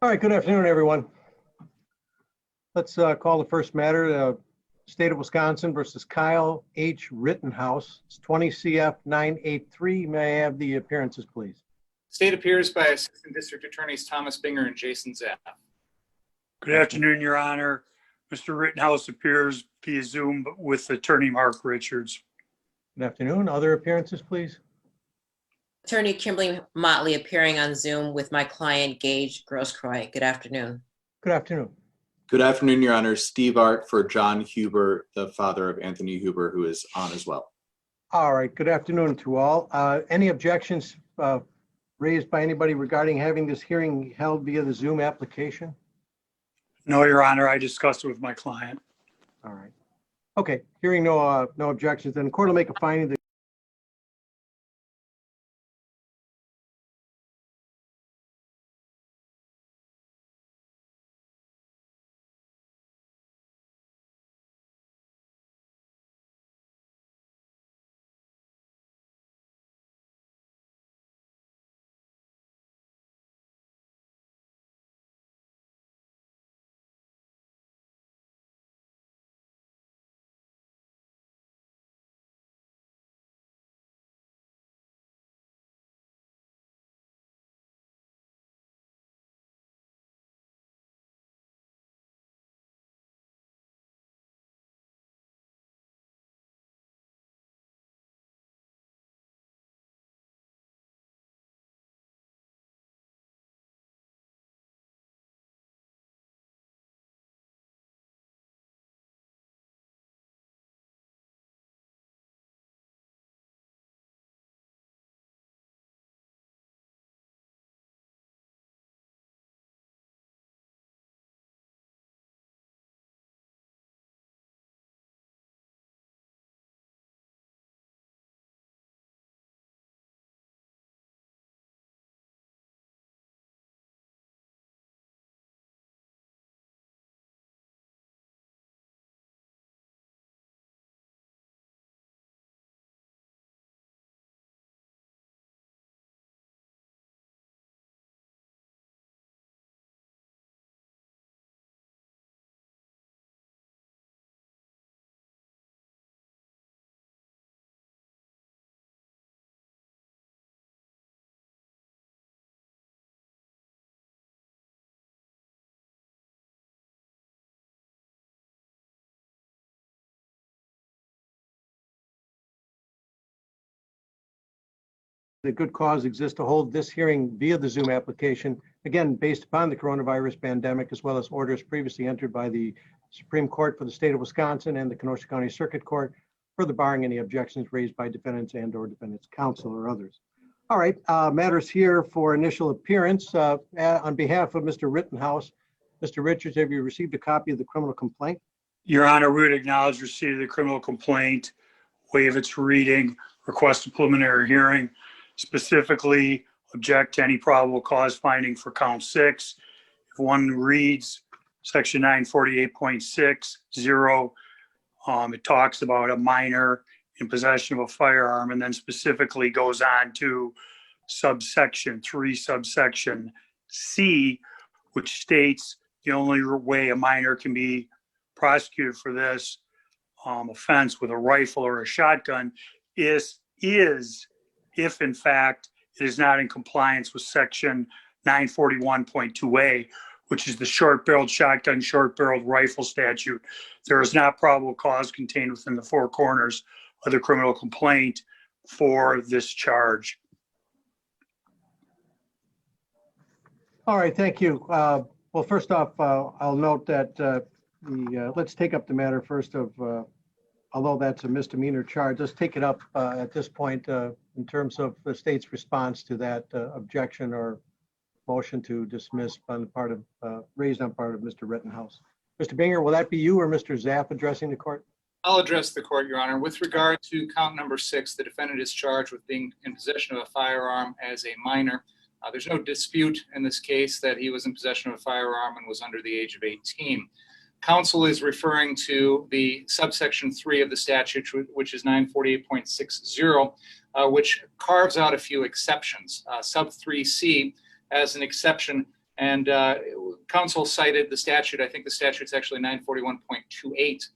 All right, good afternoon, everyone. Let's call the first matter, State of Wisconsin versus Kyle H. Rittenhouse. It's 20 CF 983. May I have the appearances, please? State appears by Assistant District Attorneys Thomas Binger and Jason Zapp. Good afternoon, Your Honor. Mr. Rittenhouse appears via Zoom with Attorney Mark Richards. Good afternoon. Other appearances, please? Attorney Kimberly Motley appearing on Zoom with my client Gage Grosskreutz. Good afternoon. Good afternoon. Good afternoon, Your Honor. Steve Art for John Huber, the father of Anthony Huber, who is on as well. All right, good afternoon to all. Any objections raised by anybody regarding having this hearing held via the Zoom application? No, Your Honor, I discussed it with my client. All right. Okay, hearing no objections, then the court will make a finding that the good cause exists to hold this hearing via the Zoom application, again, based upon the coronavirus pandemic, as well as orders previously entered by the Supreme Court for the state of Wisconsin and the Kenosha County Circuit Court, further barring any objections raised by defendants and or defendants counsel or others. All right, matters here for initial appearance. On behalf of Mr. Rittenhouse, Mr. Richards, have you received a copy of the criminal complaint? Your Honor, we would acknowledge receipt of the criminal complaint, waive its reading, request a preliminary hearing, specifically object to any probable cause finding for count 6. If one reads section 948.60, it talks about a minor in possession of a firearm, and then specifically goes on to subsection 3, subsection C, which states the only way a minor can be prosecuted for this offense with a rifle or a shotgun is if in fact it is not in compliance with section 941.2A, which is the short-barreled shotgun, short-barreled rifle statute. There is not probable cause contained within the four corners of the criminal complaint for this charge. All right, thank you. Well, first off, I'll note that let's take up the matter first of, although that's a misdemeanor charge, let's take it up at this point in terms of the state's response to that objection or motion to dismiss on the part of, raised on part of Mr. Rittenhouse. Mr. Binger, will that be you or Mr. Zapp addressing the court? I'll address the court, Your Honor. With regard to count number 6, the defendant is charged with being in possession of a firearm as a minor. There's no dispute in this case that he was in possession of a firearm and was under the age of 18. Counsel is referring to the subsection 3 of the statute, which is 948.60, which carves out a few exceptions. Sub 3C has an exception And counsel cited the statute. I think the statute's actually 941.28,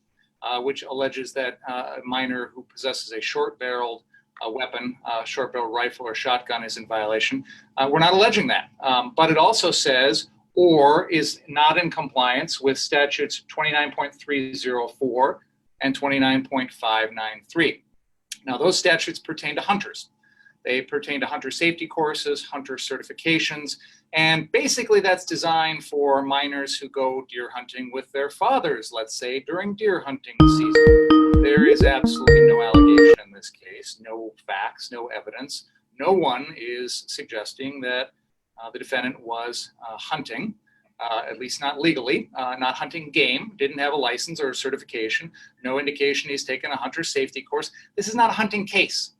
which alleges that a minor who possesses a short-barreled weapon, short-barreled rifle or shotgun is in violation. We're not alleging that, but it also says or is not in compliance with statutes 29.304 and 29.593. Now, those statutes pertain to hunters. They pertain to hunter safety courses, hunter certifications, and basically that's designed for minors who go deer hunting with their fathers, let's say, during deer hunting season. There is absolutely no allegation in this case, no facts, no evidence. No one is suggesting that the defendant was hunting, at least not legally, not hunting game, didn't have a license or a certification, no indication he's taken a hunter safety course. This is not a hunting case.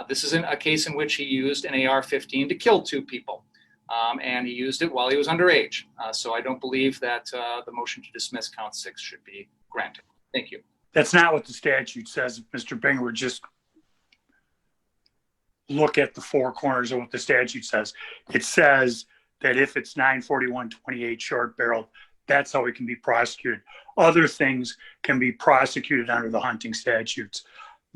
This is a case in which he used an AR-15 to kill 2 people, and he used it while he was underage. So I don't believe that the motion to dismiss count 6 should be granted. Thank you. That's not what the statute says. If Mr. Binger would just look at the 4 corners of what the statute says. It says that if it's 941.28 short barreled, that's how it can be prosecuted. Other things can be prosecuted under the hunting statutes.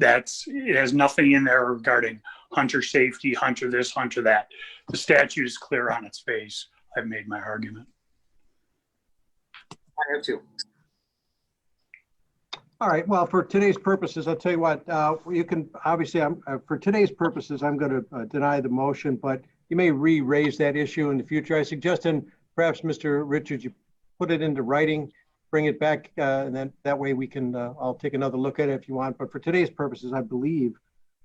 It has nothing in there regarding hunter safety, hunter this, hunter that. The statute is clear on its face. I've made my argument. I have too. All right, well, for today's purposes, I'll tell you what, you can, obviously, for today's purposes, I'm going to deny the motion, but you may re-raise that issue in the future. I suggest, and perhaps Mr. Richards, you put it into writing, bring it back, and then that way we can, I'll take another look at it if you want. But for today's purposes, I believe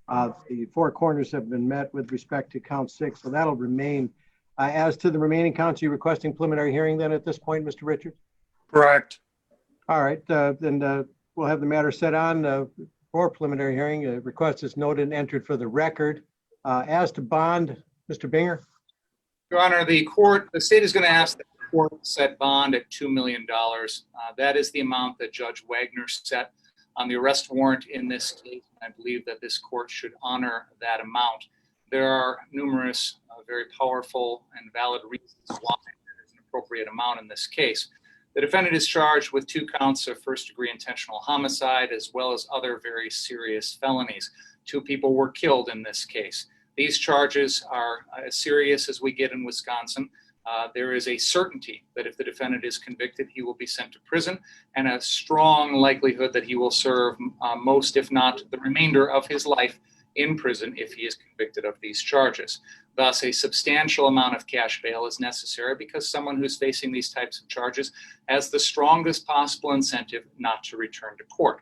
the 4 corners have been met with respect to count 6, so that'll remain. As to the remaining counts, are you requesting preliminary hearing then at this point, Mr. Richards? Correct. All right, then we'll have the matter set on for preliminary hearing. Request is noted and entered for the record. As to bond, Mr. Binger. Your Honor, the state is going to ask that the court set bond at $2 million. That is the amount that Judge Wagner set on the arrest warrant in this case. I believe that this court should honor that amount. There are numerous very powerful and valid reasons why it is an appropriate amount in this case. The defendant is charged with 2 counts of first-degree intentional homicide, as well as other very serious felonies. 2 people were killed in this case. These charges are as serious as we get in Wisconsin. There is a certainty that if the defendant is convicted, he will be sent to prison, and a strong likelihood that he will serve most, if not the remainder of his life in prison if he is convicted of these charges. Thus, a substantial amount of cash bail is necessary because someone who's facing these types of charges has the strongest possible incentive not to return to court.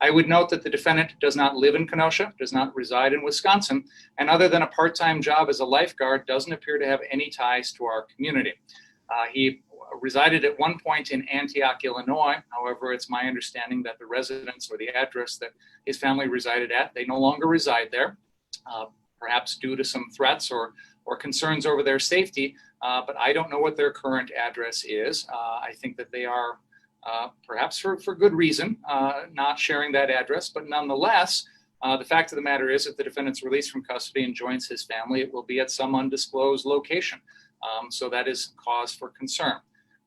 I would note that the defendant does not live in Kenosha, does not reside in Wisconsin, and other than a part-time job as a lifeguard, doesn't appear to have any ties to our community. He resided at one point in Antioch, Illinois. However, it's my understanding that the residence or the address that his family resided at, they no longer reside there, perhaps due to some threats or concerns over their safety, but I don't know what their current address is. I think that they are perhaps for good reason, not sharing that address, but nonetheless, the fact of the matter is if the defendant's released from custody and joins his family, it will be at some undisclosed location. So that is cause for concern.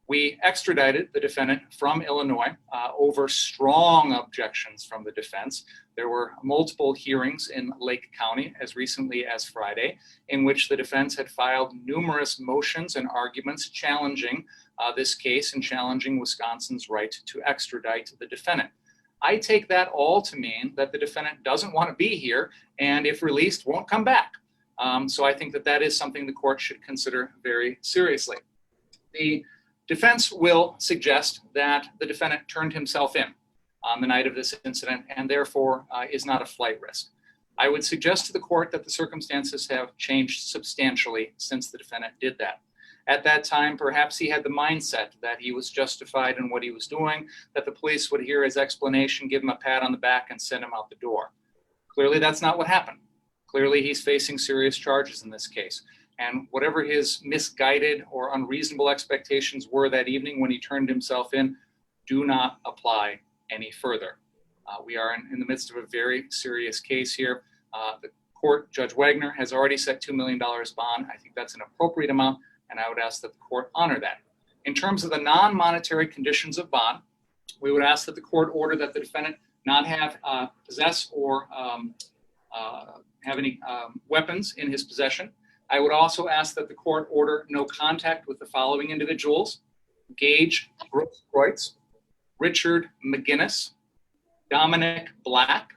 We extradited the defendant from Illinois over strong objections from the defense. There were multiple hearings in Lake County as recently as Friday, in which the defense had filed numerous motions and arguments challenging this case and challenging Wisconsin's right to extradite the defendant. I take that all to mean that the defendant doesn't want to be here and if released won't come back. So I think that is something the court should consider very seriously. The defense will suggest that the defendant turned himself in on the night of this incident and therefore is not a flight risk. I would suggest to the court that the circumstances have changed substantially since the defendant did that. At that time, perhaps he had the mindset that he was justified in what he was doing, that the police would hear his explanation, give him a pat on the back, and send him out the door. Clearly, that's not what happened. Clearly, he's facing serious charges in this case. And whatever his misguided or unreasonable expectations were that evening when he turned himself in, do not apply any further. We are in the midst of a very serious case here. The court, Judge Wagner, has already set $2 million bond. I think that's an appropriate amount, and I would ask that the court honor that. In terms of the non-monetary conditions of bond, we would ask that the court order that the defendant not have, possess or have any weapons in his possession. I would also ask that the court order no contact with the following individuals: Gage Grosskreutz, Richard McGinnis, Dominic Black,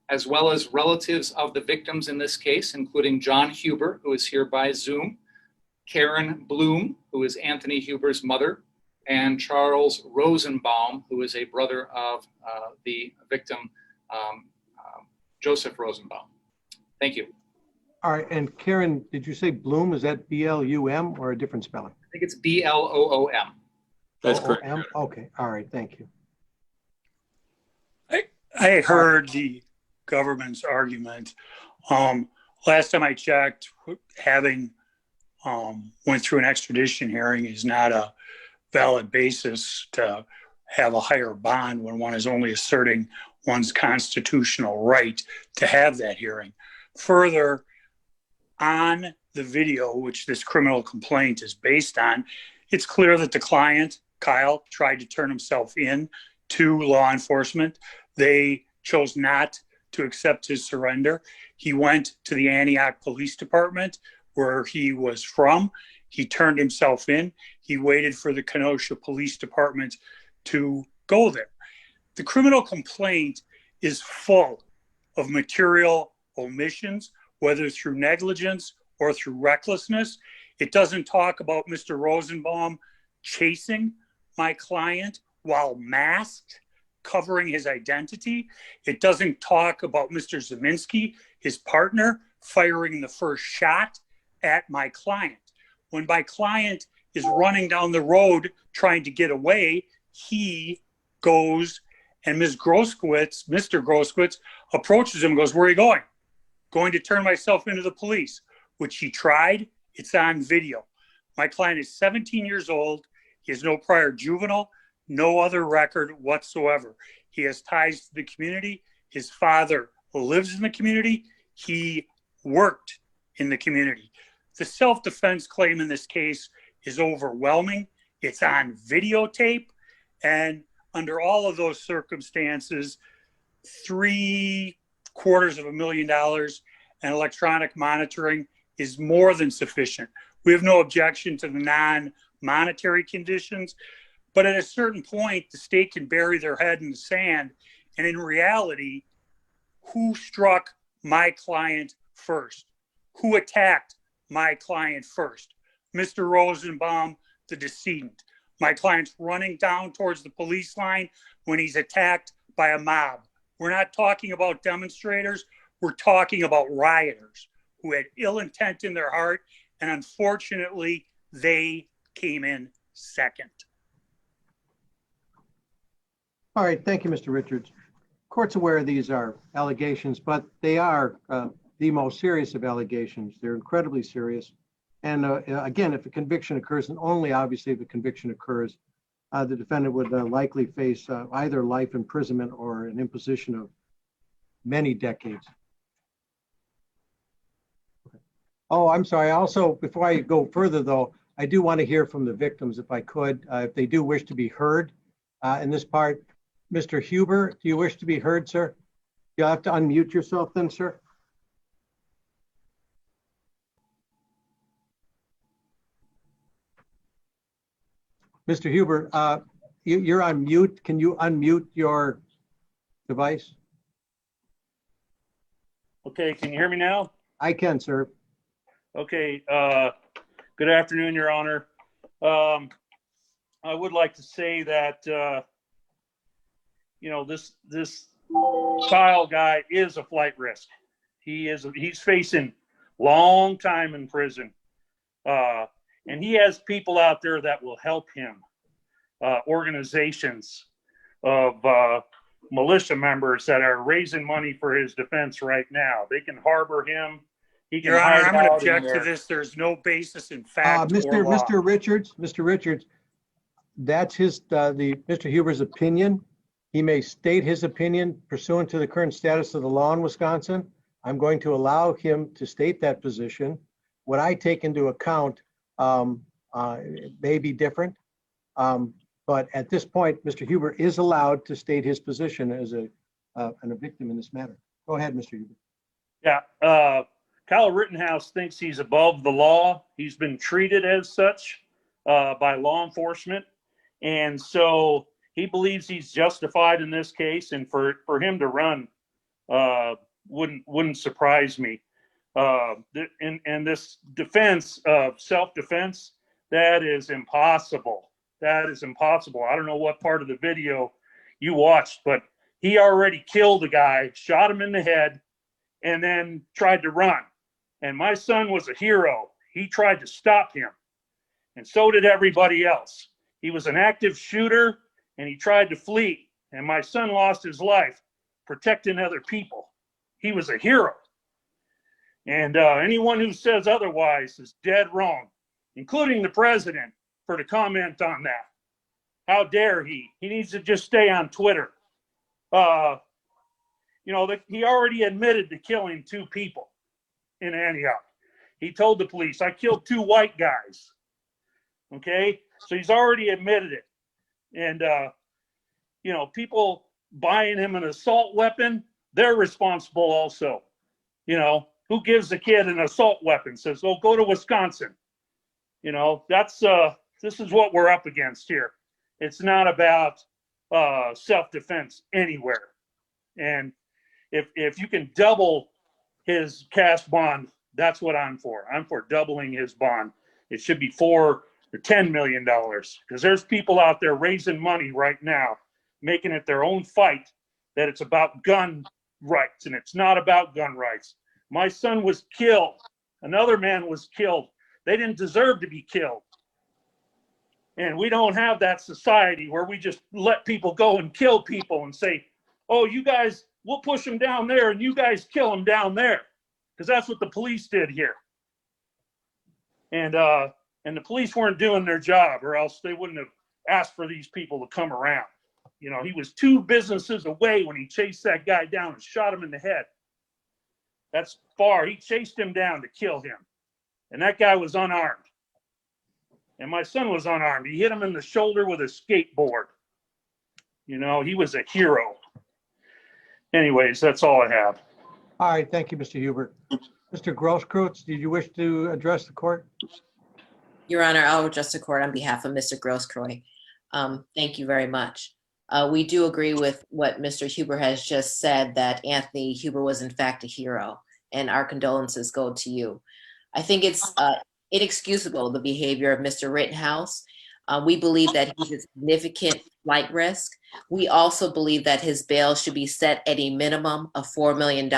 as well as relatives of the victims in this case, including John Huber, who is here by Zoom, Karen Bloom, who is Anthony Huber's mother, and Charles Rosenbaum, who is a brother of the victim, Joseph Rosenbaum. Thank you. All right, and Karen, did you say Bloom? Is that B-L-U-M or a different spelling? I think it's B-L-O-O-M. That's correct. O-O-M? Okay, all right, thank you. I heard the government's argument. Last time I checked, having went through an extradition hearing is not a valid basis to have a higher bond when one is only asserting one's constitutional right to have that hearing. Further, on the video, which this criminal complaint is based on, it's clear that the client, Kyle, tried to turn himself in to law enforcement. They chose not to accept his surrender. He went to the Antioch Police Department, where he was from. He turned himself in. He waited for the Kenosha Police Department to go there. The criminal complaint is full of material omissions, whether through negligence or through recklessness. It doesn't talk about Mr. Rosenbaum chasing my client while masked, covering his identity. It doesn't talk about Mr. Zeminski, his partner, firing the first shot at my client. When my client is running down the road trying to get away, he goes and Mr. Grosskreutz approaches him and goes, "Where are you going?" "Going to turn myself into the police," which he tried. It's on video. My client is 17 years old. He has no prior juvenile, no other record whatsoever. He has ties to the community. His father lives in the community. He worked in the community. The self-defense claim in this case is overwhelming. It's on videotape. And under all of those circumstances, $750,000 and electronic monitoring is more than sufficient. We have no objection to the non-monetary conditions, but at a certain point, the state can bury their head in the sand. And in reality, who struck my client first? Who attacked my client first? Mr. Rosenbaum, the decedent. My client's running down towards the police line when he's attacked by a mob. We're not talking about demonstrators. We're talking about rioters who had ill intent in their heart, and unfortunately, they came in second. All right, thank you, Mr. Richards. Court's aware these are allegations, but they are the most serious of allegations. They're incredibly serious. And again, if a conviction occurs, and only obviously if a conviction occurs, the defendant would likely face either life imprisonment or an imposition of many decades. Okay. Oh, I'm sorry. Also, before I go further, though, I do want to hear from the victims, if I could, if they do wish to be heard in this part. Mr. Huber, do you wish to be heard, sir? You'll have to unmute yourself then, sir. Mr. Huber, you're on mute. Can you unmute your device? Okay, can you hear me now? I can, sir. Okay, good afternoon, Your Honor. I would like to say that, this Kyle guy is a flight risk. He's facing long time in prison. And he has people out there that will help him, organizations of militia members that are raising money for his defense right now. They can harbor him. He can Your Honor, hide I'm going to out object in to there. this. There's no basis in fact or law. Mr. Richards, that's Mr. Huber's opinion. He may state his opinion pursuant to the current status of the law in Wisconsin. I'm going to allow him to state that position. What I take into account It may be different. But at this point, Mr. Huber is allowed to state his position as a victim in this matter. Go ahead, Mr. Huber. Yeah, Kyle Rittenhouse thinks he's above the law. He's been treated as such by law enforcement. And so he believes he's justified in this case. And for him to run wouldn't surprise me. And this defense of self-defense, that is impossible. That is impossible. I don't know what part of the video you watched, but he already killed a guy, shot him in the head, and then tried to run. And my son was a hero. He tried to stop him. And so did everybody else. He was an active shooter, and he tried to flee. And my son lost his life protecting other people. He was a hero. And anyone who says otherwise is dead wrong, including the president, to comment on that. How dare he? He needs to just stay on Twitter. He already admitted to killing 2 people in Antioch. He told the police, I killed 2 white guys. Okay? So he's already admitted it. And, people buying him an assault weapon, they're responsible also. Who gives a kid an assault weapon? Says, oh, go to Wisconsin. This is what we're up against here. It's not about self-defense anywhere. And if you can double his cash bond, that's what I'm for. I'm for doubling his bond. It should be $4 or $10 million, because there's people out there raising money right now, making it their own fight that it's about gun rights, and it's not about gun rights. My son was killed. Another man was killed. They didn't deserve to be killed. And we don't have that society where we just let people go and kill people and say, oh, you guys, we'll push them down there and you guys kill them down there. Because that's what the police did here. And the police weren't doing their job, or else they wouldn't have asked for these people to come around. He was 2 businesses away when he chased that guy down and shot him in the head. That's far. He chased him down to kill him. And that guy was unarmed. And my son was unarmed. He hit him in the shoulder with a skateboard. He was a hero. Anyways, that's all I have. All right. Thank you, Mr. Huber. Mr. Grosskreutz, did you wish to address the court? Your Honor, I'll address the court on behalf of Mr. Grosskreutz. Thank you very much. We do agree with what Mr. Huber has just said, that Anthony Huber was in fact a hero, and our condolences go to you. I think it's inexcusable, the behavior of Mr. Rittenhouse. We believe that he's a significant flight risk. We also believe that his bail should be set at a minimum of $4 million.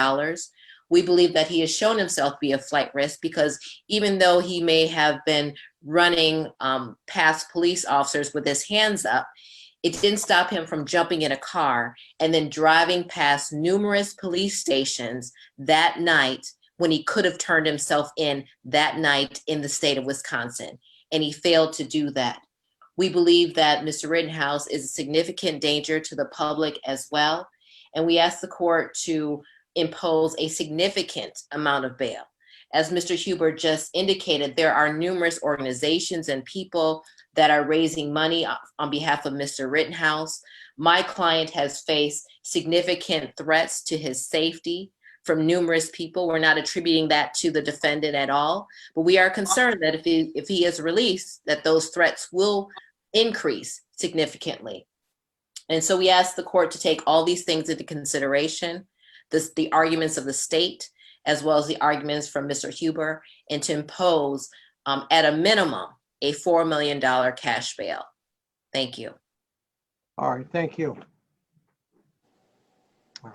We believe that he has shown himself to be a flight risk, because even though he may have been running past police officers with his hands up, it didn't stop him from jumping in a car and then driving past numerous police stations that night, when he could have turned himself in that night in the state of Wisconsin. And he failed to do that. We believe that Mr. Rittenhouse is a significant danger to the public as well. And we ask the court to impose a significant amount of bail. As Mr. Huber just indicated, there are numerous organizations and people that are raising money on behalf of Mr. Rittenhouse. My client has faced significant threats to his safety from numerous people. We're not attributing that to the defendant at all, but we are concerned that if he is released, that those threats will increase significantly. And so we ask the court to take all these things into consideration, the arguments of the state, as well as the arguments from Mr. Huber, and to impose at a minimum a $4 million cash bail. Thank you. All right, thank you. All right.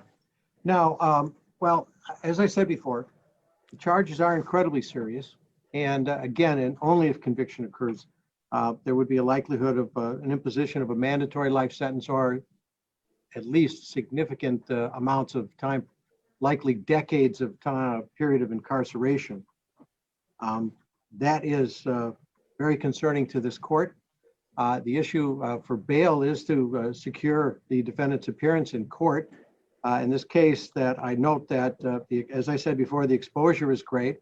Now, well, as I said before, the charges are incredibly serious. And again, and only if conviction occurs, there would be a likelihood of an imposition of a mandatory life sentence, or at least significant amounts of time, likely decades of time, period of incarceration. That is very concerning to this court. The issue for bail is to secure the defendant's appearance in court. In this case, that I note that, as I said before, the exposure is great.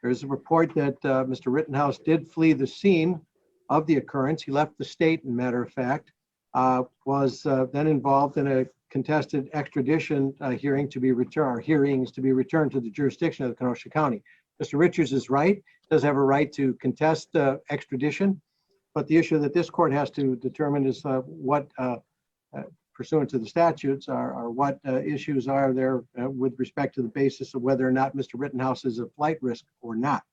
There's a report that Mr. Rittenhouse did flee the scene of the occurrence. He left the state, in matter of fact, was then involved in a contested extradition hearings to be returned to the jurisdiction of the Kenosha County. Mr. Richards is right, does have a right to contest extradition, but the issue that this court has to determine is what, pursuant to the statutes, are what issues are there with respect to the basis of whether or not Mr. Rittenhouse is a flight risk or not.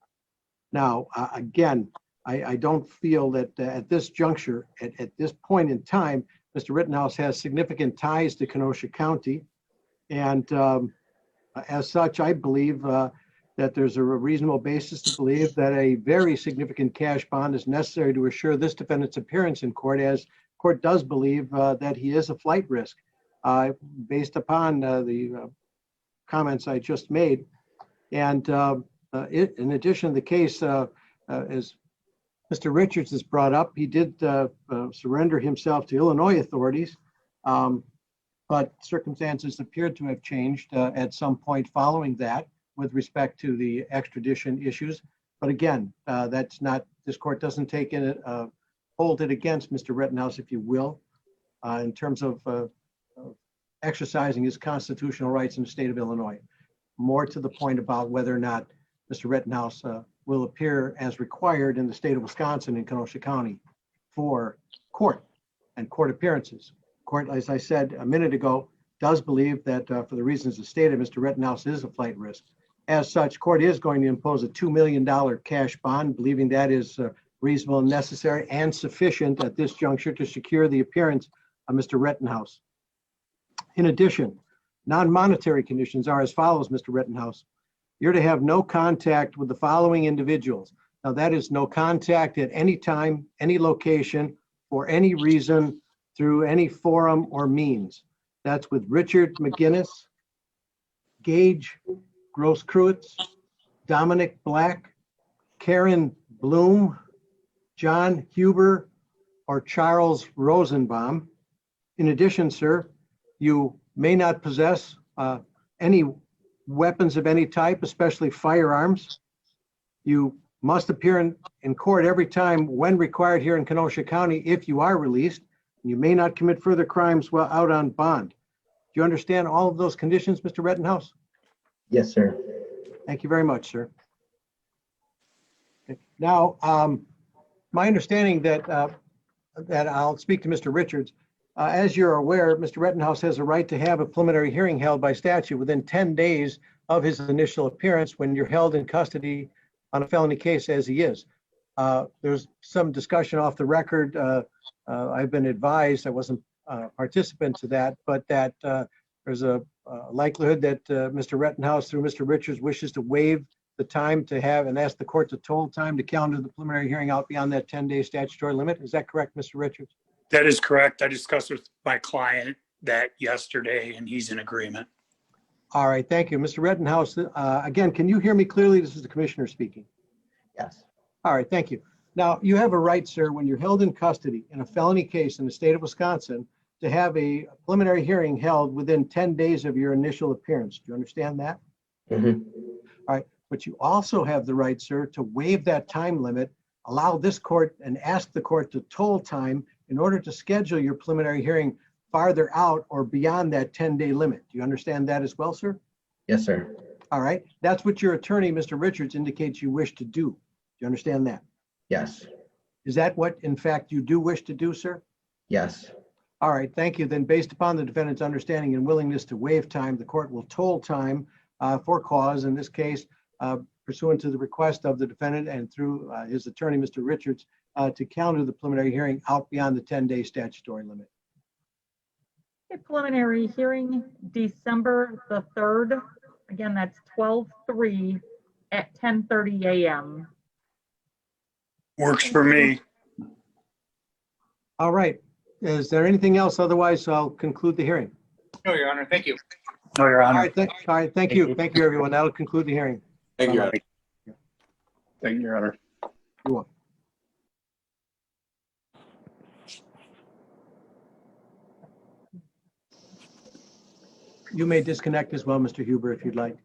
Now, again, I don't feel that at this juncture, at this point in time, Mr. Rittenhouse has significant ties to Kenosha County. And as such, I believe that there's a reasonable basis to believe that a very significant cash bond is necessary to assure this defendant's appearance in court, as court does believe that he is a flight risk. Based upon the comments I just made. And in addition, the case, as Mr. Richards has brought up, he did surrender himself to Illinois authorities, but circumstances appeared to have changed at some point following that with respect to the extradition issues. But again, that's not, this court doesn't take it, hold it against Mr. Rittenhouse, if you will, in terms of exercising his constitutional rights in the state of Illinois. More to the point about whether or not Mr. Rittenhouse will appear as required in the state of Wisconsin and Kenosha County for court and court appearances. Court, as I said a minute ago, does believe that for the reasons stated, Mr. Rittenhouse is a flight risk. As such, court is going to impose a $2 million cash bond, believing that is reasonable and necessary and sufficient at this juncture to secure the appearance of Mr. Rittenhouse. In addition, non-monetary conditions are as follows, Mr. Rittenhouse. You're to have no contact with the following individuals. Now, that is no contact at any time, any location, for any reason, through any forum or means. That's with Richard McGinnis, Gage Grosskreutz, Dominic Black, Karen Bloom, John Huber, or Charles Rosenbaum. In addition, sir, you may not possess any weapons of any type, especially firearms. You must appear in court every time when required here in Kenosha County if you are released. You may not commit further crimes while out on bond. Do you understand all of those conditions, Mr. Rittenhouse? Yes, sir. Thank you very much, sir. Okay. Now, my understanding that I'll speak to Mr. Richards. As you're aware, Mr. Rittenhouse has a right to have a preliminary hearing held by statute within 10 days of his initial appearance when you're held in custody on a felony case, as he is. There's some discussion off the record. I've been advised, I wasn't a participant to that, but that there's a likelihood that Mr. Rittenhouse, through Mr. Richards, wishes to waive the time to have and ask the court to toll time to calendar the preliminary hearing out beyond that 10-day statutory limit. Is that correct, Mr. Richards? That is correct. I discussed with my client that yesterday, and he's in agreement. All right, thank you. Mr. Rittenhouse, again, can you hear me clearly? This is the commissioner speaking. Yes. All right, thank you. Now, you have a right, sir, when you're held in custody in a felony case in the state of Wisconsin, to have a preliminary hearing held within 10 days of your initial appearance. Do you understand that? Mm-hmm. All right, but you also have the right, sir, to waive that time limit, allow this court and ask the court to toll time in order to schedule your preliminary hearing farther out or beyond that 10-day limit. Do you understand that as well, sir? Yes, sir. All right, that's what your attorney, Mr. Richards, indicates you wish to do. Do you understand that? Yes. Is that what, in fact, you do wish to do, sir? Yes. All right, thank you. Then based upon the defendant's understanding and willingness to waive time, the court will toll time for cause, in this case, pursuant to the request of the defendant and through his attorney, Mr. Richards, to counter the preliminary hearing out beyond the 10-day statutory limit. A preliminary hearing, December the 3rd. Again, that's 12/3 at 10:30 a.m. Works for me. All right. Is there anything else? Otherwise, I'll conclude the hearing. No, Your Honor. Thank you. No, Your All Honor. right, thank you. Thank you, everyone. That'll conclude the hearing. Thank you, Your Bye-bye. Honor. Thank you, Your Honor. You're welcome. You may disconnect as well, Mr. Huber, if you'd like.